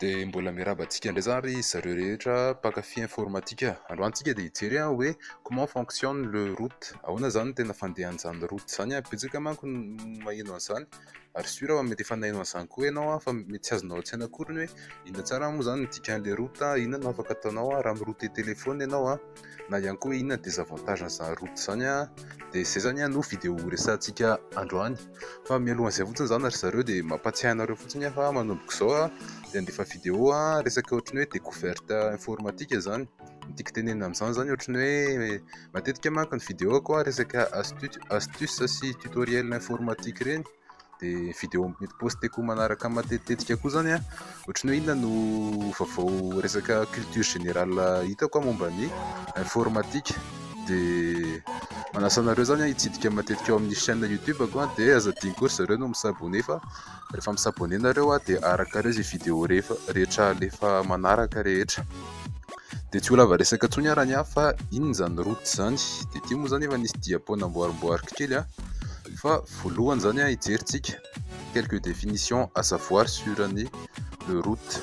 Dia mbola miarabantsika indray zany ry zareo rehetra mpankafy informatika. Androantsika dia hijery hoe comment fonctionne le route. Ahoana zany tena fandehan'izany route zany. Betsaka manko maheno an'izany ary sûr fa mety efa naheno an'izany koa ianao fa mety tsy azonao an-tsaina akory hoe inona tsara moa zany ny dikan'ilay route, inona no afaka ataonao raha miroute téléphone ianao na ihany koa inona désavantagen'izany route zany dia izay zany no vidéo resantsika androany. Fa mialohan'izay fotsiny zany ry zareo dia mampatsiahy anareo fotsiny fa manomboka izao dia andefa vidéo resaka ohatrany hoe découverte informatique zany. Tiako tenenina amin'izany zany ohatrany hoe matetika manko ny vidéo koa resaka astuce sy tutoriel informatique reny dia vidéo mety posteko manaraka matetika koa zany ohatrany hoe inona no vaovao resaka culture générale hitako momba ny informatique. Dia manasa anareo zany hitsidika matetika ao amin'ny chaîne YouTube dia azadiny koa zareo no misabone fa rehefa misabone nareo dia arakareo izay vidéo rehetra lefa manaraka rehetra. Dia tsy ho lava resaka intsony raha ny fa inona zany route zany. Dia ity moa zany efa nisy diapo namboarimboariko kely fa voalohany zany hijerintsika quelques définitions à savoir sur le route.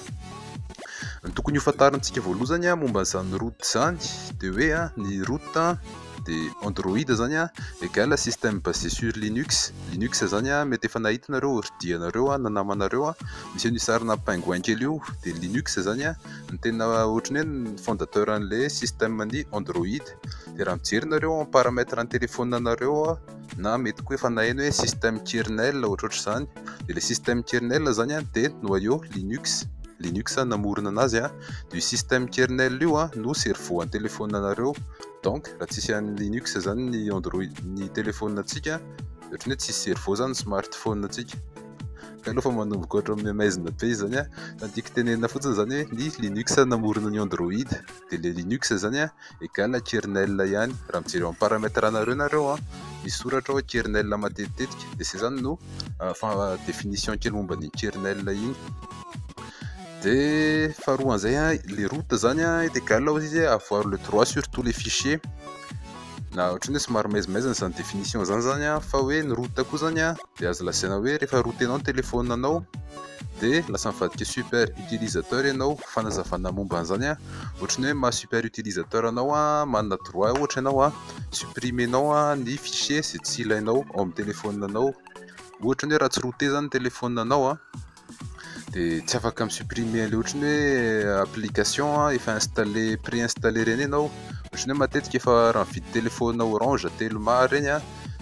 Ny tokony ho fantarintsika voaloha zany momba izany route zany dia hoe ny route dia Android zany égale système basé sur Linux. Linux zany mety efa nahitanareo ordianareo na namanareo misy ny sarina pingouin kely io dia Linux zany ny tena ohatrany hoe ny fondateur an'ilay système ny Android. Dia raha mijerinareo en paramètre ny téléphone nareo na mety koa efa naheno hoe système kernel ohatrohatr' izany. Dia le système kernel zany dia noyau Linux namorona anazy du système kernel io no cerveau ny téléphone nareo. Donc raha tsisy an'ny Linux zany ny Android ny téléphone antsika ohatrany hoe tsisy cerveau zany smartphone antsika. Ka aloha fa manomboka ohatra amin'ny maizina be zany tiako tenenina fotsiny zany hoe ny Linux namorona ny Android dia le Linux zany égale kernel ihany. Raha mijery amin'ny paramètre nareo misy soratra hoe kernel matetika dia izay zany no définition kely momba ny kernel iny. Dia faharoan'izay les routes zany est égal izy avoir le droit sur tous les fichiers. Na ohatrany hoe somary maizemaizina izany définition zany fa hoe ny route koa zany dia azo lazaina hoe rehefa routenao ny téléphone anao dia lasa mivadika super utilisateur ianao. Fanazavana momba an'izany ohatrany hoe maha super utilisateur anao manana droit ohatra ianao supprimenao ny fichier izay tsy ilainao ao amin'ny téléphone anao. Ohatrany hoe raha tsy route zany téléphone anao dia tsy afaka misupprimer le ohatrany hoe application efa installé préinstallé reny ianao. Ohatrany hoe matetika efa raha mividy téléphone Orange Telma reny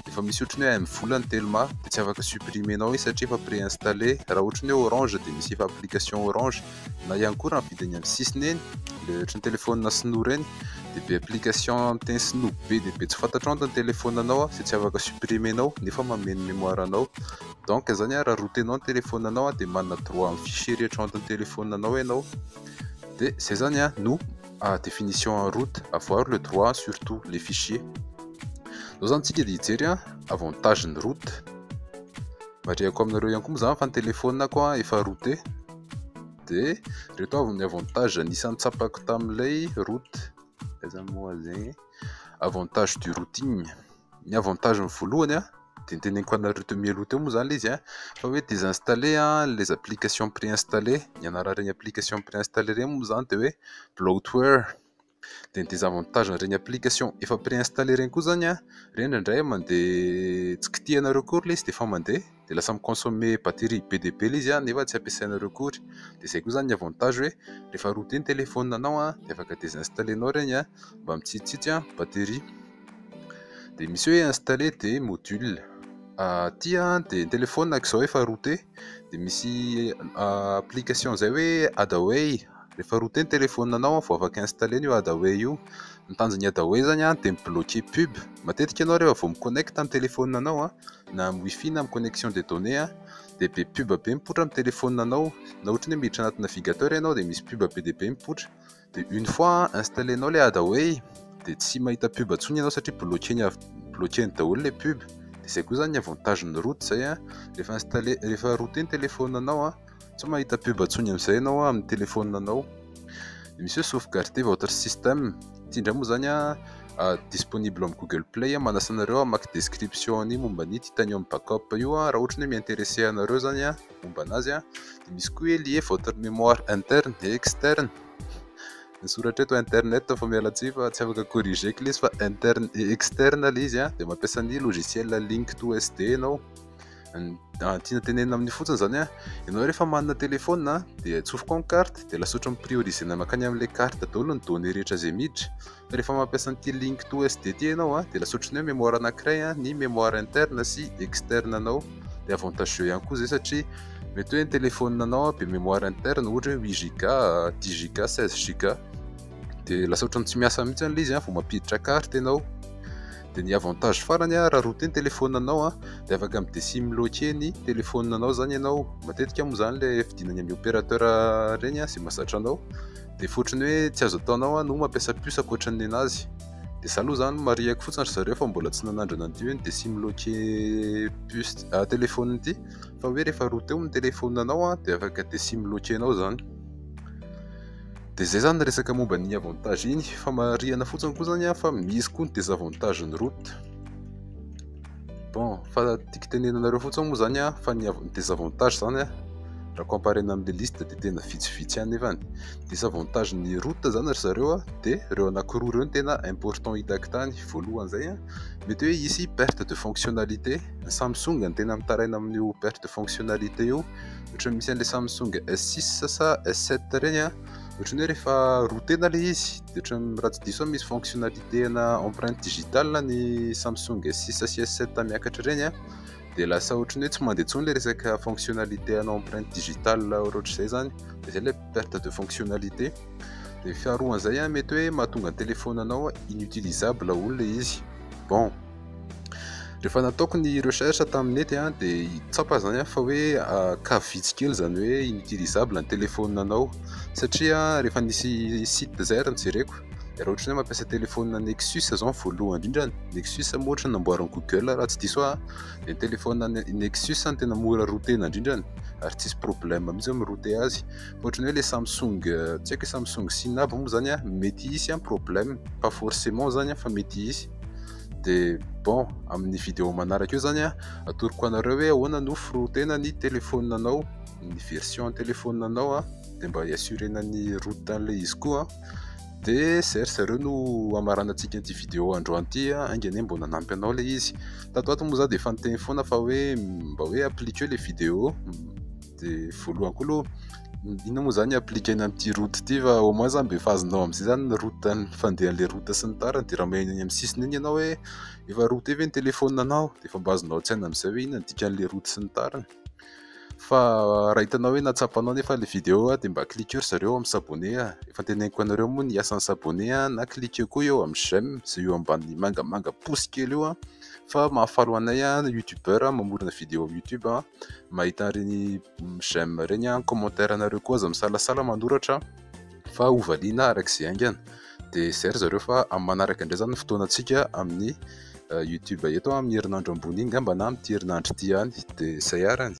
efa misy ohatrany hoe M-volana Telma dia tsy afaka supprimenao izy satria efa préinstallé. Raha ohatrany hoe Orange dia misy efa application Orange na ihany koa raha mividy any amin'ny sisiny eny le ohatrany téléphone sinoa reny dia be application miteny sinoa be dia be tsy fantatrao ny téléphone anao izay tsy afaka supprimenao nefa mameno mémoire anao. Donc zany raha routenao ny téléphone anao dia manana droit amin'ny fichier rehetra ao amin'ny téléphone anao ianao. Dia izay zany no définition en route, avoir le droit sur tous les fichiers. Zao zany tsika dia hijery avantage ny route. Marihako aminareo ihany koa moa zany fa ny téléphone koa efa routé. Dia reto avy ny avantage anisany tsapako tamin'ilay route. Zany moa zegny avantage du routing. Ny avantage ny voalohany dia niteneniko anareo teo mialoha teo moa zany ilay izy fa hoe désinstaller les applications préinstallées. Ny anaran'ireny application préinstallé reny moa zany dia hoe bloatware. Dia ny désavantage n'ireny application efa préinstallé reny koa zany reny indray mandeha tsy kitihanareo kory ilay izy dia efa mandeha dia lasa mi-consommer batterie be dia be ilay izy nefa tsy ampiasainareo kory. Dia izay koa zany ny avantage hoe rehefa routé ny téléphone anao dia afaka désinstaller-nao reny mba mitsitsitsy batterie. Dia misy hoe installé des modules. Ty dia ny téléphone ak'izao efa routé dia misy application zay hoe Hadaway. Rehefa routé ny téléphone anao vao afaka installer io Hadaway io. Ny tanjon'ny Hadaway zany dia mi-bloquer pub. Matetika ianao rehefa vao mi-connecte amin'ny téléphone anao na amin'ny wifi na amin'ny connexion des données dia be pub be mipoitra amin'ny téléphone anao. Na ohatrany hoe miditra anaty navigateur ianao dia misy pub be dia be mipoitra. Dia une fois installé nao ilay Hadaway dia tsy mahita pub intsony ianao satria bloquer-ny daholo ilay pub. Izay koa zany ny avantagen'ny route zay a, rehefa routé ny téléphone-anao a, tsy mahita pub atsony amin'izay anao amin'ny téléphone-anao. Misy hoe sauvegarder votre système, ity indray moa zany a disponible amin'ny Google Play, manasa anareo hamaky description ny momba ny titanium backup io a, raha ohatra hoe mi-intéressé anareo zany a momba anazy a. De misy koa hoe lier votre mémoire interne et externe. Nisoratra eto internet fa mialatsy fa tsy afaka corriger ilay izy fa interne et externe ilay izy a, de mampiasa ny logiciel Link2SD anao. Tiana tenenina amin'ny fotsiny zany a, ianao rehefa manana téléphone de atsofoka ny carte de lasa ohatra prioriser makany amin'ilay carte daholo ny données rehetra izay miditra. Fa rehefa mampiasa an'ity Link2SD ity ianao a, de lasa ohatra ny hoe mémoire anankiray ny mémoire interne sy externe anao. De avantageux ihany koa zay satria mety hoe ny téléphone anao be mémoire interne ohatra hoe 8 Go, 10 Go, 16 Go, de lasa ohatra ny tsy miasa mihitsy an'ilay izy vao mampiditra carte ianao. De ny avantage farany raha routé ny téléphone anao de afaka mi-désimloquer ny téléphone anao zany ianao. Matetika moa zany le fidinany amin'ny opérateur reny izay mahazatra anao, de fotriny hoe tsy azo ataonao no mampiasa puce ankoatran'ny anazy. De za aloha zany mariako fotsiny ry zareo fa mbola tsy nanandrana an'ity hoe désimloquer puce téléphone ity, fa hoe rehefa routé ny téléphone anao de afaka désimloquer anao zany. De zay zany resaka momba ny avantage iny, fa marihana fotsiny koa zany fa misy koa ny désavantage ny route. Bon, fa tiako tenenanareo fotsiny moa zany fa ny désavantage zany raha comparena amin'ilay liste de tena vitsivitsy ihany nefany. Désavantage ny route zany ry zareo de reo anankiroa reo no tena important hitako tany. Voalohan'izay mety hoe hisy perte de fonctionnalité. Samsung no tena mitaraina amin'io perte de fonctionnalité io, ohatra misy an'ilay Samsung S6 sa S7 reny ohatra ny hoe rehefa routé-na ilay izy de ohatra raha tsy diso misy fonctionnalité ana empreinte digitale ny Samsung S6 sy S7 miakatra reny de lasa ohatra ny hoe tsy mandeha intsony ilay resaka fonctionnalité ana empreinte digitale ohatr'izay zany, de zay ilay perte de fonctionnalité. De faharoan'izay mety hoe mahatonga ny téléphone anao inutilisable olona izy. Bon, rehefa nataoko ny recherche tamin'ny nety de tsapa zany fa hoe cas vitsy kely zany hoe inutilisable ny téléphone anao, satria rehefa nisy site zay ary nijereko, raha ohatra hoe mampiasa téléphone Nexus zao voalohany indrindra, Nexus moa ohatra namboarin'ny Google raha tsy diso de téléphone Nexus no tena mora routena indrindrany ary tsisy problème mihitsy mi-router azy. Ohatra ny hoe le Samsung, tsy haiko Samsung Chine aby moa zany mety hisy problème, pas forcément zany fa mety hisy. De bon, amin'ny vidéo manaraka io zany atoroko anareo hoe ahoana no firoutena ny téléphone anao, ny version téléphone anao de mba hiassurena ny route an'ilay izy koa. De zay ry zareo no amarana antsika an'ity vidéo androany ity, aingany mbo nanampy anao ilay izy. Tatoato moa za de efa niteny foana fa hoe mba hoe appliquer les vidéos, de voalohany koa aloha ino moa zany appliquer-na amin'ity route ity fa au moins zany mba efa azonao amin'izay zany ny route ny fandehan'ilay route sy ny tariny, de raha maheno eny amin'ny sisiny iny ianao hoe efa routé ve ny téléphone anao de efa mba azonao tsaina amin'izay hoe inona ny dikan'ilay route sy ny tariny. Fa raha hitanao hoe natsapanao nefa ilay vidéo de mba cliquer ry zareo amin'ny s'abonner. Efa teneniko anareo moa ny asan'ny s'abonner na cliquer koa eo amin'ny j'aime zay eo ambany mangamanga pouce kely io fa mahafalo anay youtubeur mamorona vidéo amin'ny YouTube mahita reny j'aime reny commentaire anareo koa aza misalasala manoratra fa hovaliana arak'izay aingana. De zay ry zareo fa amin'ny manaraka indray zany fotoanantsika amin'ny YouTube eto amin'ny herinandro ambony ngamba na amin'ity herinandro ity ihany, de zay arany.